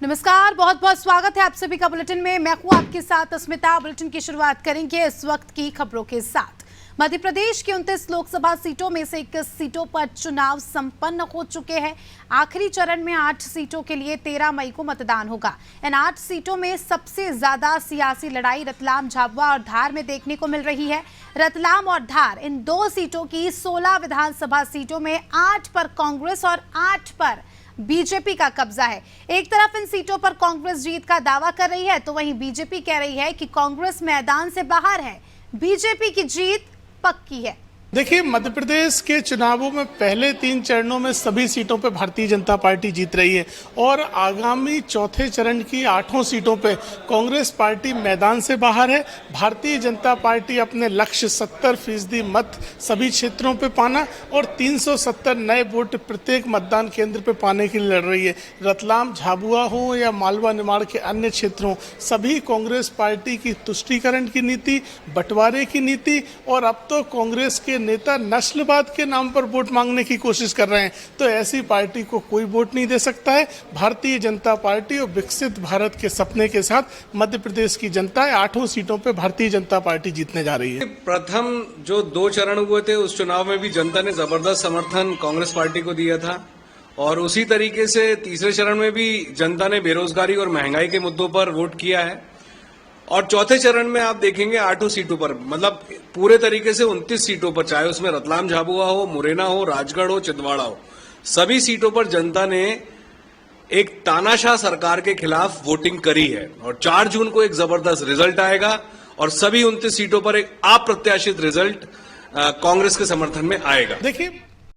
नमस्कार, बहुत बहुत स्वागत है आप सभी का बुलेटिन में। मैं हूं आपके साथ अस्मिता। बुलेटिन की शुरुआत करेंगे इस वक्त की खबरों के साथ। मध्य प्रदेश की 29 लोकसभा सीटों में से 21 सीटों पर चुनाव संपन्न हो चुके हैं। आखिरी चरण में 8 सीटों के लिए 13 मई को मतदान होगा। इन 8 सीटों में सबसे ज्यादा सियासी लड़ाई रतलाम, झाबुआ और धार में देखने को मिल रही है। रतलाम और धार इन 2 सीटों की 16 विधानसभा सीटों में 8 पर कांग्रेस और 8 पर बीजेपी का कब्जा है। एक तरफ इन सीटों पर कांग्रेस जीत का दावा कर रही है, तो वहीं बीजेपी कह रही है कि कांग्रेस मैदान से बाहर है, बीजेपी की जीत पक्की है। देखिए, मध्य प्रदेश के चुनावों में पहले 3 चरणों में सभी सीटों पर भारतीय जनता पार्टी जीत रही है और आगामी चौथे चरण की 8 सीटों पर कांग्रेस पार्टी मैदान से बाहर है। भारतीय जनता पार्टी अपने लक्ष्य 70% मत सभी क्षेत्रों पर पाना और 370 नए वोट प्रत्येक मतदान केंद्र पर पाने के लिए लड़ रही है। रतलाम, झाबुआ हो या मालवा निमाड़ के अन्य क्षेत्रों, सभी कांग्रेस पार्टी की तुष्टीकरण की नीति, बंटवारे की नीति और अब तो कांग्रेस के नेता नस्लवाद के नाम पर वोट मांगने की कोशिश कर रहे हैं। तो ऐसी पार्टी को कोई वोट नहीं दे सकता है। भारतीय जनता पार्टी और विकसित भारत के सपने के साथ मध्य प्रदेश की जनता 8 सीटों पर भारतीय जनता पार्टी जीतने जा रही है। प्रथम जो 2 चरण हुए थे उस चुनाव में भी जनता ने जबरदस्त समर्थन कांग्रेस पार्टी को दिया था और उसी तरीके से तीसरे चरण में भी जनता ने बेरोजगारी और महंगाई के मुद्दों पर वोट किया है और चौथे चरण में आप देखेंगे 8 सीटों पर, मतलब पूरे तरीके से 29 सीटों पर, चाहे उसमें रतलाम, झाबुआ हो, मुरैना हो, राजगढ़ हो, छिंदवाड़ा हो, सभी सीटों पर जनता ने एक तानाशाह सरकार के खिलाफ वोटिंग करी है और 4 जून को एक जबरदस्त रिजल्ट आएगा और सभी 29 सीटों पर एक अप्रत्याशित रिजल्ट कांग्रेस के समर्थन में आएगा। देखिए,